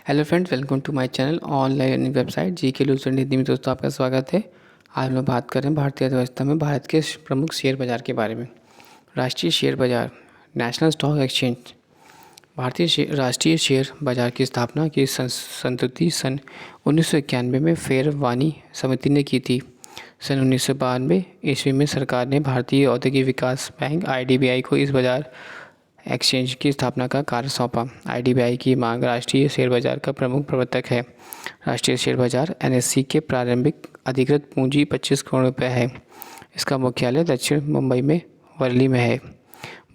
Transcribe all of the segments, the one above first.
Hello friends, welcome to my channel online learning website G K Lucent Hindi में। दोस्तों, आपका स्वागत है। आज हम लोग बात कर रहे हैं भारतीय अर्थव्यवस्था में भारत के प्रमुख शेयर बाजार के बारे में। राष्ट्रीय शेयर बाजार, नेशनल स्टॉक एक्सचेंज। राष्ट्रीय शेयर बाजार की स्थापना की संस्तुति सन 1991 में फेयर वानी समिति ने की थी। सन 1992 ईस्वी में सरकार ने भारतीय औद्योगिक विकास बैंक IDBI को इस बाजार एक्सचेंज की स्थापना का कार्य सौंपा। IDBI की मांग राष्ट्रीय शेयर बाजार का प्रमुख प्रवर्तक है। राष्ट्रीय शेयर बाजार NSE के प्रारंभिक अधिकृत पूंजी 25 करोड़ रुपये है। इसका मुख्यालय दक्षिण मुंबई में वर्ली में है।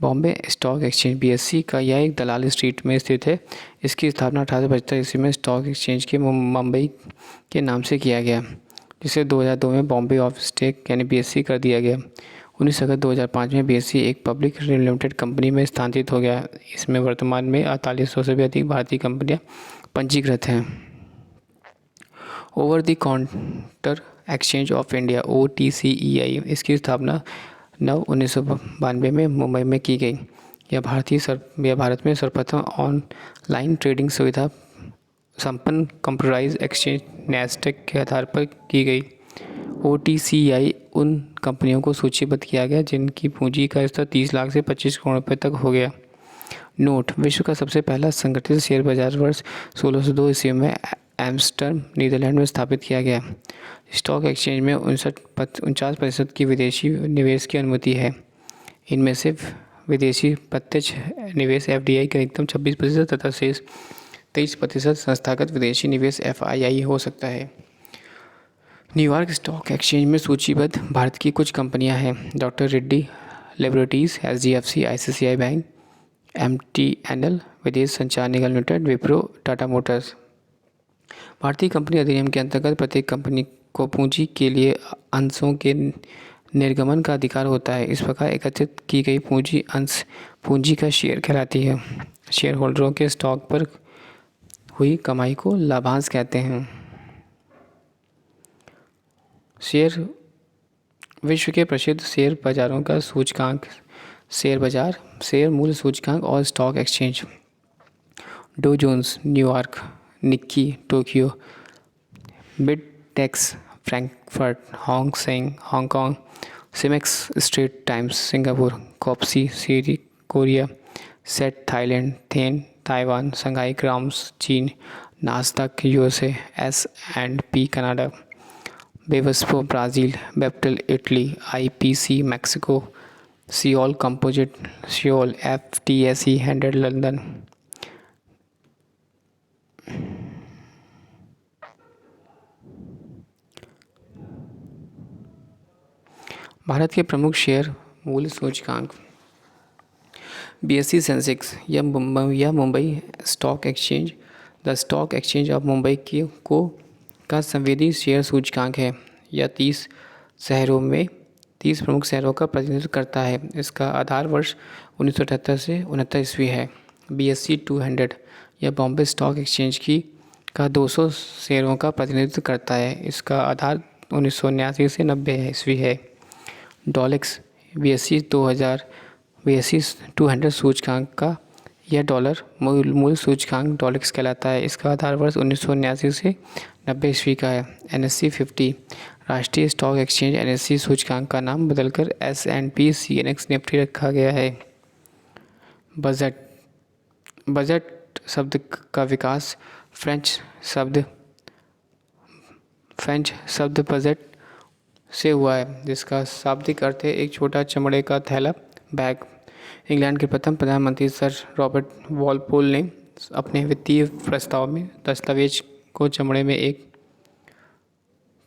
बॉम्बे स्टॉक एक्सचेंज BSE का यह एक दलाल स्ट्रीट में स्थित है। इसकी स्थापना 1875 ईस्वी में स्टॉक एक्सचेंज के मुंबई के नाम से किया गया, जिसे 2002 में बॉम्बे ऑफ स्टॉक यानी BSE कर दिया गया। 19 अगस्त 2005 में BSE एक पब्लिक लिमिटेड कंपनी में स्थानांतरित हो गया। इसमें वर्तमान में 4800 से भी अधिक भारतीय कंपनियां पंजीकृत हैं। Over the counter exchange of India OTCEI, इसकी स्थापना 9/1992 में मुंबई में की गई। यह भारत में सर्वप्रथम ऑनलाइन ट्रेडिंग सुविधा संपन्न कंप्यूटराइज एक्सचेंज नैस्डैक के आधार पर की गई। OTCEI उन कंपनियों को सूचीबद्ध किया गया जिनकी पूंजी का स्तर 30 लाख से 25 करोड़ रुपये तक हो गया। नोट, विश्व का सबसे पहला संगठित शेयर बाजार वर्ष 1602 ईस्वी में एम्स्टर्डम, नीदरलैंड में स्थापित किया गया। स्टॉक एक्सचेंज में 49% की विदेशी निवेश की अनुमति है। इनमें से विदेशी प्रत्यक्ष निवेश FDI का अधिकतम 26% तथा शेष 23% संस्थागत विदेशी निवेश FII हो सकता है। न्यूयॉर्क स्टॉक एक्सचेंज में सूचीबद्ध भारत की कुछ कंपनियां हैं: doctor Reddy laboratories, HDFC, ICICI bank, MTNL, विदेश संचार निगम लिमिटेड, विप्रो, टाटा मोटर्स। भारतीय कंपनी अधिनियम के अंतर्गत प्रत्येक कंपनी को पूंजी के लिए अंशों के निर्गमन का अधिकार होता है। इस प्रकार एकत्रित की गई पूंजी अंश पूंजी का शेयर कहलाती है। शेयर होल्डरों के स्टॉक पर हुई कमाई को लाभांश कहते हैं। विश्व के प्रसिद्ध शेयर बाजारों का सूचकांक: शेयर बाजार, शेयर मूल्य सूचकांक और stock exchange. Dow Jones New York, Nikkei Tokyo, बिटडेक्स Frankfurt, Hong Kong, SIMEX Straits Times Singapore, कॉप्सी सीरी कोरिया, सेट थाईलैंड, थेन ताइवान, संघाई ग्राम्स चीन, नास्डक USA, S&P कनाडा, बेवस्पो ब्राज़ील, बेप्टल Italy, IPC Mexico, Seoul Composite Seoul, FTSE 100 London. Bharat के प्रमुख शेयर मूल्य सूचकांक: BSE सेंसेक्स या Mumbai stock exchange the stock exchange of Mumbai का संवेदी शेयर सूचकांक है। यह 30 प्रमुख शहरों का प्रतिनिधित्व करता है। इसका आधार वर्ष 1978 से 69 ईस्वी है। BSE 200 यह बॉम्बे स्टॉक एक्सचेंज का 200 शेयरों का प्रतिनिधित्व करता है। इसका आधार 1979 से 90 ईस्वी है। डॉलेक्स BSE 200 सूचकांक का यह डॉलर मूल सूचकांक डॉलेक्स कहलाता है। इसका आधार वर्ष 1979 से 90 ईस्वी का है। NSE 50 राष्ट्रीय स्टॉक एक्सचेंज NSE सूचकांक का नाम बदलकर S&P CNX निफ्टी रखा गया है। बजट शब्द का विकास फ्रेंच शब्द बजट से हुआ है, जिसका शाब्दिक अर्थ है एक छोटा चमड़े का थैला, बैग। इंग्लैंड के प्रथम प्रधानमंत्री सर रॉबर्ट वॉलपोल ने अपने वित्तीय प्रस्ताव में दस्तावेज को चमड़े में एक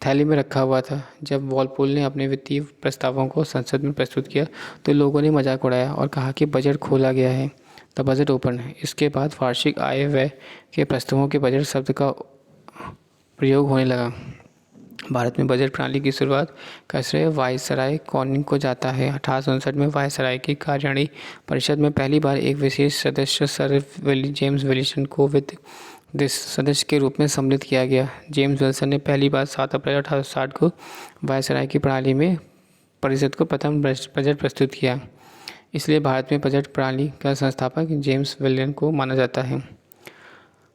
थैली में रखा हुआ था। जब वॉलपोल ने अपने वित्तीय प्रस्तावों को संसद में प्रस्तुत किया तो लोगों ने मजाक उड़ाया और कहा कि बजट खोला गया है, द बजट ओपन है। इसके बाद वार्षिक आय व्यय के प्रस्तावों के बजट शब्द का प्रयोग होने लगा। भारत में बजट प्रणाली की शुरुआत का श्रेय वायसराय कॉनिंग को जाता है। 1859 में वायसराय की कार्यकारिणी परिषद में पहली बार एक विशेष सदस्य सर जेम्स विल्सन को वित्त सदस्य के रूप में सम्मिलित किया गया। जेम्स विल्सन ने पहली बार 7 अप्रैल 1860 को वायसराय की प्रणाली में परिषद को प्रथम बजट प्रस्तुत किया। इसलिए भारत में बजट प्रणाली का संस्थापक जेम्स विल्सन को माना जाता है।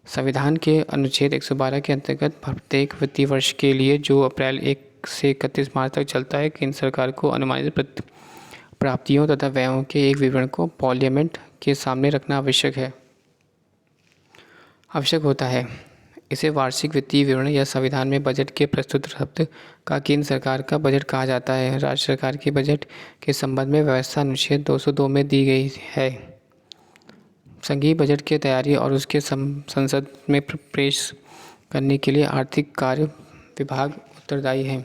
संविधान के अनुच्छेद 112 के अंतर्गत प्रत्येक वित्तीय वर्ष के लिए जो अप्रैल 1 से 31 मार्च तक चलता है, केंद्र सरकार को अनुमानित प्राप्तियों तथा व्ययों के एक विवरण को पार्लियामेंट के सामने रखना आवश्यक होता है। इसे वार्षिक वित्तीय विवरण या संविधान में बजट के प्रस्तुत शब्द का केंद्र सरकार का बजट कहा जाता है। राज्य सरकार के बजट के संबंध में व्यवस्था अनुच्छेद 202 में दी गई है। संघीय बजट की तैयारी और उसके संसद में पेश करने के लिए आर्थिक कार्य विभाग उत्तरदायी है।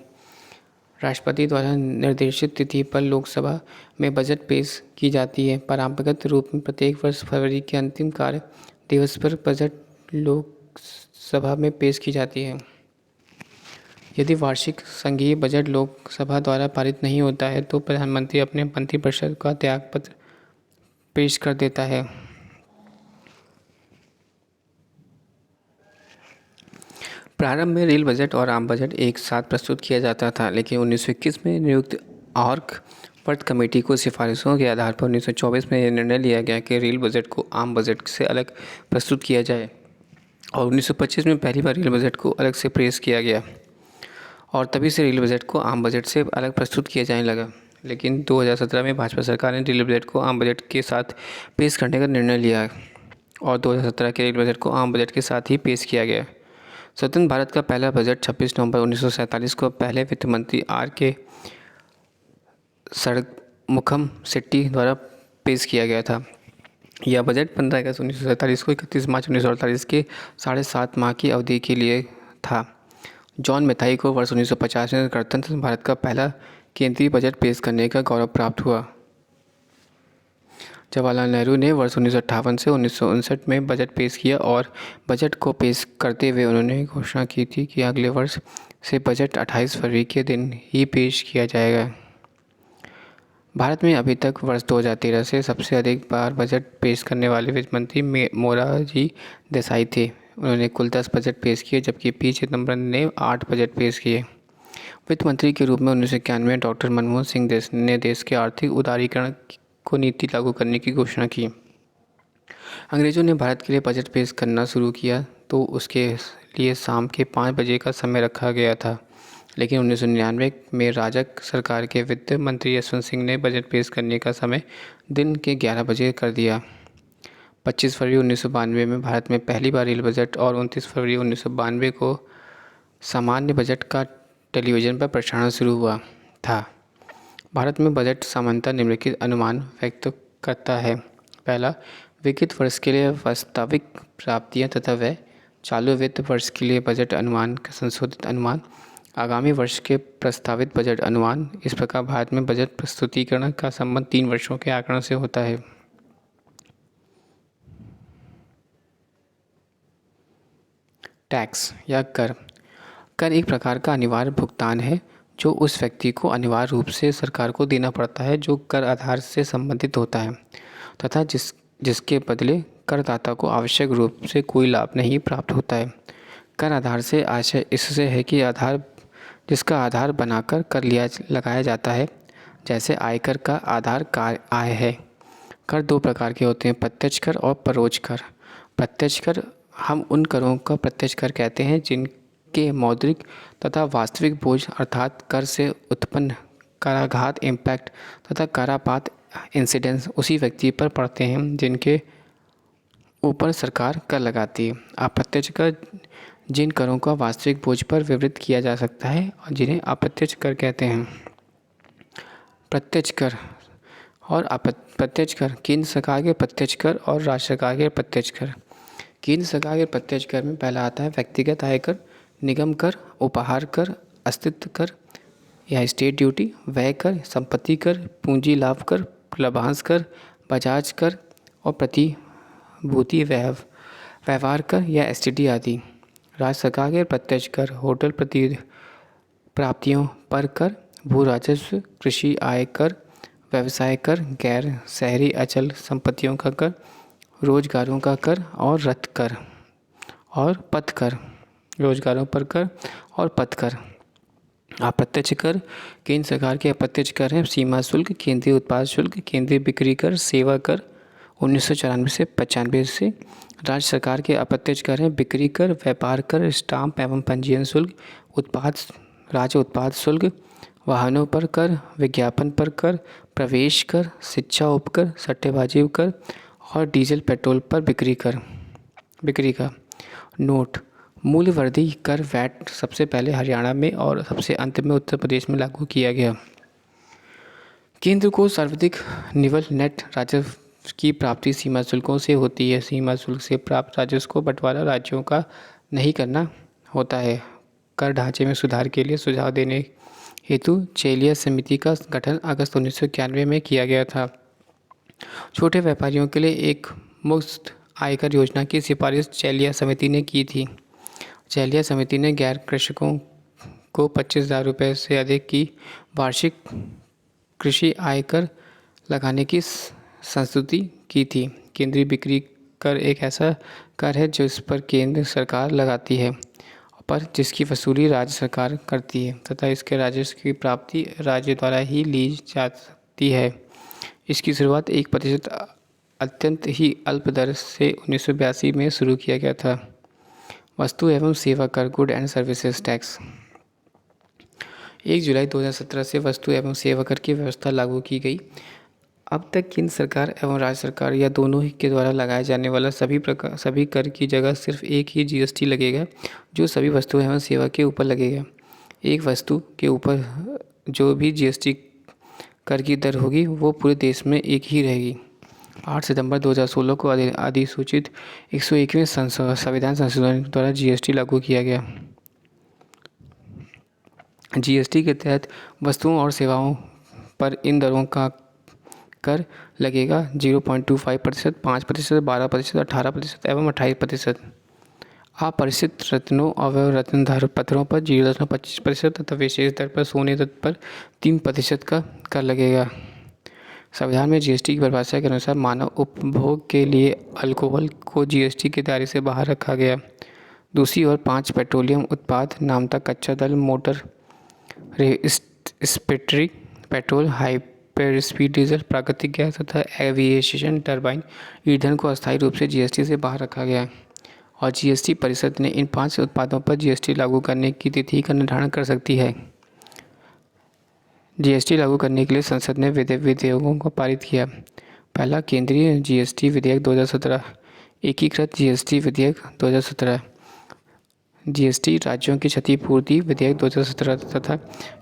राष्ट्रपति द्वारा निर्देशित तिथि पर लोकसभा में बजट पेश की जाती है। परंपरागत रूप में प्रत्येक वर्ष फरवरी के अंतिम कार्य दिवस पर बजट लोकसभा में पेश की जाती है। यदि वार्षिक संघीय बजट लोकसभा द्वारा पारित नहीं होता है तो प्रधानमंत्री अपने मंत्रिपरिषद का त्यागपत्र पेश कर देता है। प्रारंभ में रेल बजट और आम बजट एक साथ प्रस्तुत किया जाता था, लेकिन 1921 में नियुक्त आर्कवर्थ कमेटी को सिफारिशों के आधार पर 1924 में यह निर्णय लिया गया कि रेल बजट को आम बजट से अलग प्रस्तुत किया जाए और 1925 में पहली बार रेल बजट को अलग से पेश किया गया और तभी से रेल बजट को आम बजट से अलग प्रस्तुत किया जाने लगा। लेकिन 2017 में भाजपा सरकार ने रेल बजट को आम बजट के साथ पेश करने का निर्णय लिया और 2017 के रेल बजट को आम बजट के साथ ही पेश किया गया। स्वतंत्र भारत का पहला बजट 26 नवंबर 1947 को पहले वित्त मंत्री R.K. षणमुखम शेट्टी द्वारा पेश किया गया था। यह बजट 15 अगस्त 1947 को 31 मार्च 1948 के 7.5 माह की अवधि के लिए था। जॉन मैथाई को वर्ष 1950 में गणतंत्र भारत का पहला केंद्रीय बजट पेश करने का गौरव प्राप्त हुआ। जवाहरलाल नेहरू ने वर्ष 1958 से 1959 में बजट पेश किया और बजट को पेश करते हुए उन्होंने घोषणा की थी कि अगले वर्ष से बजट 28 फरवरी के दिन ही पेश किया जाएगा। भारत में अभी तक वर्ष 2013 से सबसे अधिक बार बजट पेश करने वाले वित्त मंत्री मोरारजी देसाई थे। उन्होंने कुल 10 बजट पेश किए, जबकि पी चिदम्बरम ने 8 बजट पेश किए। वित्त मंत्री के रूप में 1991 में डॉक्टर मनमोहन सिंह ने देश के आर्थिक उदारीकरण को नीति लागू करने की घोषणा की। अंग्रेजों ने भारत के लिए बजट पेश करना शुरू किया तो उसके लिए शाम के 5 बजे का समय रखा गया था, लेकिन 1999 में राजग सरकार के वित्त मंत्री यशवंत सिंह ने बजट पेश करने का समय दिन के 11 बजे कर दिया। 25 फरवरी 1992 में भारत में पहली बार रेल बजट और 29 फरवरी 1992 को सामान्य बजट का टेलीविज़न पर प्रसारण शुरू हुआ था। भारत में बजट सामान्यतः निम्नलिखित अनुमान व्यक्त करता है। पहला, विगत वर्ष के लिए वास्तविक प्राप्तियां तथा व्यय। चालू वित्त वर्ष के लिए बजट अनुमान का संशोधित अनुमान। आगामी वर्ष के प्रस्तावित बजट अनुमान। इस प्रकार भारत में बजट प्रस्तुतिकरण का संबंध 3 वर्षों के आंकड़ों से होता है। टैक्स या कर। कर एक प्रकार का अनिवार्य भुगतान है जो उस व्यक्ति को अनिवार्य रूप से सरकार को देना पड़ता है जो कर आधार से संबंधित होता है तथा जिसके बदले करदाता को आवश्यक रूप से कोई लाभ नहीं प्राप्त होता है। कर आधार से आशय इससे है कि जिसका आधार बनाकर कर लगाया जाता है। जैसे आयकर का आधार आय है। कर 2 प्रकार के होते हैं, प्रत्यक्ष कर और परोक्ष कर। प्रत्यक्ष कर हम उन करों का प्रत्यक्ष कर कहते हैं जिनके मौद्रिक तथा वास्तविक बोझ अर्थात कर से उत्पन्न कराघात इम्पैक्ट तथा करापात इंसिडेंस उसी व्यक्ति पर पड़ते हैं जिनके ऊपर सरकार कर लगाती है। अप्रत्यक्ष कर जिन करों का वास्तविक बोझ पर विवृत किया जा सकता है और जिन्हें अप्रत्यक्ष कर कहते हैं। प्रत्यक्ष कर और अप्रत्यक्ष कर। केंद्र सरकार के प्रत्यक्ष कर और राज्य सरकार के प्रत्यक्ष कर। केंद्र सरकार के प्रत्यक्ष कर में पहला आता है व्यक्तिगत आयकर, निगम कर, उपहार कर, अस्तित्व कर या स्टेट ड्यूटी, व्यय कर, संपत्ति कर, पूंजी लाभ कर, लाभांश कर, बजाज कर और प्रतिभूति व्यवहार कर या एसटीटी आदि। राज्य सरकार के प्रत्यक्ष कर होटल प्राप्तियों पर कर, भू राजस्व, कृषि आय कर, व्यवसाय कर, गैर शहरी अचल संपत्तियों का कर, रोजगारों का कर और रथ कर और पथ कर। रोजगारों पर कर और पथ कर। अप्रत्यक्ष कर। केंद्र सरकार के अप्रत्यक्ष कर हैं सीमा शुल्क, केंद्रीय उत्पाद शुल्क, केंद्रीय बिक्री कर, सेवा कर, 1994 से 95 से राज्य सरकार के अप्रत्यक्ष कर हैं बिक्री कर, व्यापार कर, स्टाम्प एवं पंजीयन शुल्क, राज्य उत्पाद शुल्क, वाहनों पर कर, विज्ञापन पर कर, प्रवेश कर, शिक्षा उपकर, सट्टेबाजी कर और डीजल पेट्रोल पर बिक्री का। नोट: मूल्यवर्धी कर वैट सबसे पहले हरियाणा में और सबसे अंत में उत्तर प्रदेश में लागू किया गया। केंद्र को सर्वाधिक निवल नेट राजस्व की प्राप्ति सीमा शुल्कों से होती है। सीमा शुल्क से प्राप्त राजस्व को बंटवारा राज्यों का नहीं करना होता है। कर ढांचे में सुधार के लिए सुझाव देने हेतु चेलिया समिति का गठन अगस्त 1991 में किया गया था। छोटे व्यापारियों के लिए एक मुफ्त आयकर योजना की सिफारिश चेलिया समिति ने की थी। चेलिया समिति ने गैर कृषकों को 25,000 रुपये से अधिक की वार्षिक कृषि आयकर लगाने की संस्तुति की थी। केंद्रीय बिक्री कर एक ऐसा कर है जो इस पर केंद्र सरकार लगाती है पर जिसकी वसूली राज्य सरकार करती है तथा इसके राजस्व की प्राप्ति राज्य द्वारा ही ली जाती है। इसकी शुरुआत 1% अत्यंत ही अल्प दर से 1982 में शुरू किया गया था। वस्तु एवं सेवा कर गुड एंड सर्विसेज टैक्स 1 जुलाई 2017 से वस्तु एवं सेवा कर की व्यवस्था लागू की गई। अब तक केंद्र सरकार एवं राज्य सरकार या दोनों ही के द्वारा लगाए जाने वाला सभी कर की जगह सिर्फ एक ही जीएसटी लगेगा जो सभी वस्तु एवं सेवा के ऊपर लगेगा। एक वस्तु के ऊपर जो भी जीएसटी कर की दर होगी वो पूरे देश में एक ही रहेगी। 8 सितंबर 2016 को अधिसूचित 101वें संविधान संशोधन द्वारा जीएसटी लागू किया गया। जीएसटी के तहत वस्तुओं और सेवाओं पर इन दरों का कर लगेगा 0.25%, 5%, 12%, 18% एवं 28%। अपरिचित रत्नों और रत्नधार पत्थरों पर 0.25% तथा विशेष दर पर सोने पर 3% का कर लगेगा। संविधान में जीएसटी की परिभाषा के अनुसार मानव उपभोग के लिए अल्कोहल को जीएसटी के दायरे से बाहर रखा गया। दूसरी ओर 5 पेट्रोलियम उत्पाद नामता कच्चा तेल, motor spirit, petrol, hyper speed diesel, प्राकृतिक गैस तथा एविएशन टरबाइन ईंधन को अस्थायी रूप से जीएसटी से बाहर रखा गया और जीएसटी परिषद ने इन 5 उत्पादों पर जीएसटी लागू करने की तिथि का निर्धारण कर सकती है। जीएसटी लागू करने के लिए संसद ने विधेयकों को पारित किया। पहला, केंद्रीय जीएसटी विधेयक 2017, एकीकृत जीएसटी विधेयक 2017, जीएसटी राज्यों की क्षतिपूर्ति विधेयक 2017 तथा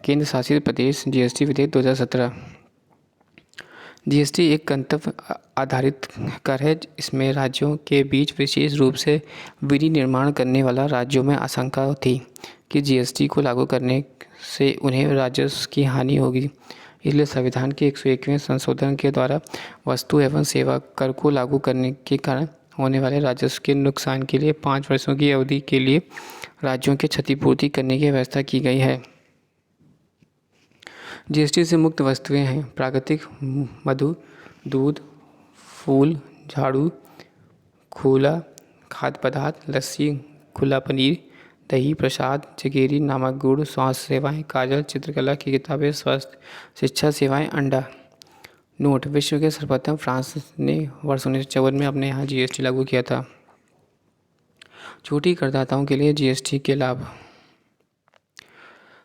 केंद्र शासित प्रदेश जीएसटी विधेयक 2017। जीएसटी एक गंतव्य आधारित कर है। इसमें राज्यों के बीच विशेष रूप से विनिर्माण करने वाला राज्यों में आशंका थी कि जीएसटी को लागू करने से उन्हें राजस्व की हानि होगी। इसलिए संविधान के 101वें संशोधन के द्वारा वस्तु एवं सेवा कर को लागू करने के कारण होने वाले राजस्व के नुकसान के लिए 5 वर्षों की अवधि के लिए राज्यों की क्षतिपूर्ति करने की व्यवस्था की गई है। जीएसटी से मुक्त वस्तुएं हैं प्राकृतिक मधु, दूध, फूल, झाड़ू, खुला खाद्य पदार्थ, लस्सी, खुला पनीर, दही, प्रसाद, जगेरी, नमक, गुड़, स्वास्थ्य सेवाएं, काजल, चित्रकला की किताबें, स्वास्थ्य शिक्षा सेवाएं, अंडा। नोट: विश्व के सर्वप्रथम फ्रांस ने वर्ष 1954 में अपने यहाँ जीएसटी लागू किया था। छोटी करदाताओं के लिए जीएसटी के लाभ।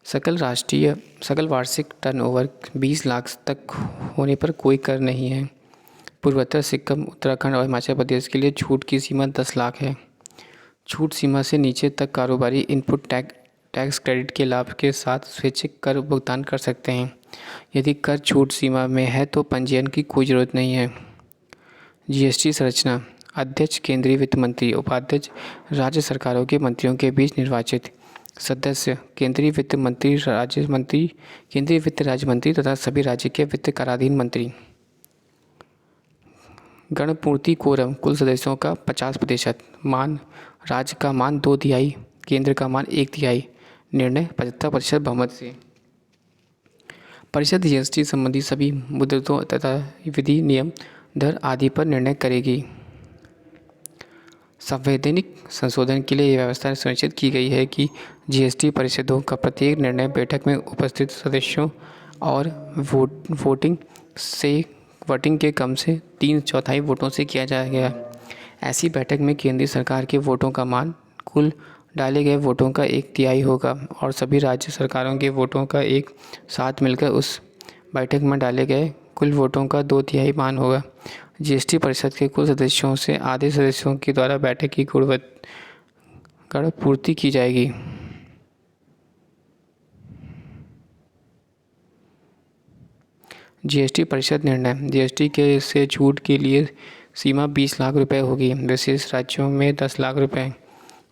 सकल वार्षिक टर्नओवर 20 लाख तक होने पर कोई कर नहीं है। पूर्वोत्तर, सिक्किम, उत्तराखंड और हिमाचल प्रदेश के लिए छूट की सीमा 10 लाख है। छूट सीमा से नीचे तक कारोबारी इनपुट टैक्स क्रेडिट के लाभ के साथ स्वैच्छिक कर भुगतान कर सकते हैं। यदि कर छूट सीमा में है तो पंजीयन की कोई ज़रूरत नहीं है। जीएसटी संरचना: अध्यक्ष केंद्रीय वित्त मंत्री, उपाध्यक्ष राज्य सरकारों के मंत्रियों के बीच निर्वाचित, सदस्य केंद्रीय वित्त मंत्री, केंद्रीय वित्त राज्य मंत्री तथा सभी राज्य के वित्त कराधीन मंत्री। गणपूर्ति कोरम: कुल सदस्यों का 50%। मान: राज्य का मान 2/3, केंद्र का मान 1/3। निर्णय: 75% बहुमत से। परिषद जीएसटी संबंधी सभी मुद्दों तथा विधि, नियम, दर आदि पर निर्णय करेगी। संवैधानिक संशोधन के लिए यह व्यवस्था सुनिश्चित की गई है कि जीएसटी परिषदों का प्रत्येक निर्णय बैठक में उपस्थित सदस्यों और वोटिंग से वोटिंग के कम से 3/4 वोटों से किया जाएगा। ऐसी बैठक में केंद्रीय सरकार के वोटों का मान कुल डाले गए वोटों का 1/3 होगा और सभी राज्य सरकारों के वोटों का एक साथ मिलकर उस बैठक में डाले गए कुल वोटों का 2/3 मान होगा। जीएसटी परिषद के कुल सदस्यों से आधे सदस्यों के द्वारा बैठक की गुणवत्ता पूर्ति की जाएगी। जीएसटी परिषद निर्णय। जीएसटी के से छूट के लिए सीमा 20 लाख रुपए होगी। विशेष राज्यों में 10 लाख रुपए।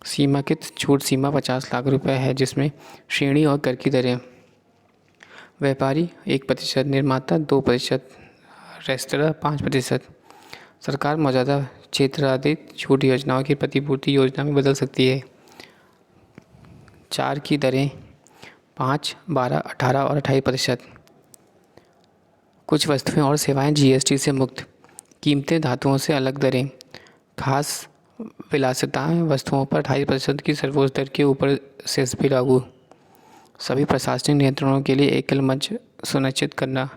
सीमांकित छूट सीमा 50 लाख रुपए है, जिसमें श्रेणी और कर की दरें। व्यापारी 1%, निर्माता 2%, रेस्तरां 5%। सरकार मौजूदा क्षेत्र आधारित छूट योजनाओं की प्रतिपूर्ति योजना में बदल सकती है। 4 की दरें 5, 12, 18 और 28%। कुछ वस्तुएं और सेवाएं जीएसटी से मुक्त। कीमतें धातुओं से अलग दरें। खास विलासिताएं वस्तुओं पर 28% की सर्वोच्च दर के ऊपर सेस भी लागू। सभी प्रशासनिक नियंत्रणों के लिए एकल मंच सुनिश्चित करना।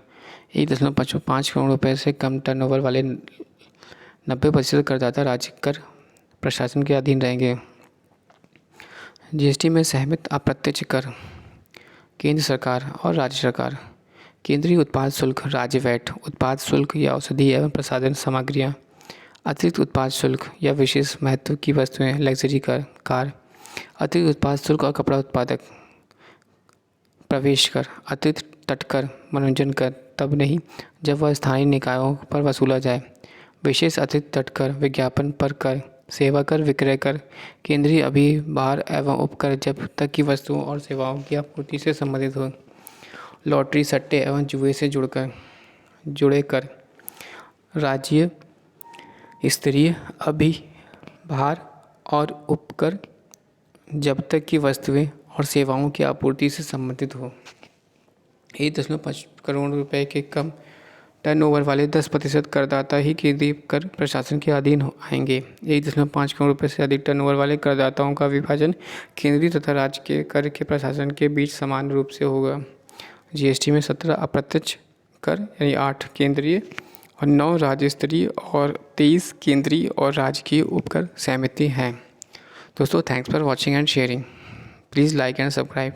1.55 करोड़ रुपए से कम टर्नओवर वाले 90% करदाता राज्य कर प्रशासन के अधीन रहेंगे। जीएसटी में सहमत अप्रत्यक्ष कर। केंद्र सरकार और राज्य सरकार। केंद्रीय उत्पाद शुल्क, राज्य वैट, उत्पाद शुल्क या औषधि एवं प्रसाधन सामग्रियाँ, अतिरिक्त उत्पाद शुल्क या विशेष महत्व की वस्तुएं, लग्जरी कार, अतिरिक्त उत्पाद शुल्क और कपड़ा उत्पादक, प्रवेश कर, अतिरिक्त तटकर, मनोरंजन कर तब नहीं जब वह स्थानीय निकायों पर वसूला जाए, विशेष अतिरिक्त तटकर, विज्ञापन पर कर, सेवा कर, विक्रय कर, केंद्रीय अभिभार एवं उपकर जब तक की वस्तुओं और सेवाओं की आपूर्ति से संबंधित हो, लॉटरी, सट्टे एवं जुए से जुड़े कर, राज्य स्तरीय अभिभार और उपकर जब तक की वस्तुएं और सेवाओं की आपूर्ति से संबंधित हो। 1.5 करोड़ रुपए के कम टर्नओवर वाले 10% करदाता ही केंद्रीय कर प्रशासन के अधीन आएंगे। 1.5 करोड़ रुपए से अधिक टर्नओवर वाले करदाताओं का विभाजन केंद्रीय तथा राज्य के कर के प्रशासन के बीच समान रूप से होगा। जीएसटी में 17 अप्रत्यक्ष कर यानी 8 केंद्रीय और 9 राज्य स्तरीय और 23 केंद्रीय और राज्य की उपकर सहमति हैं। दोस्तों, thanks for watching and sharing. Please like and subscribe.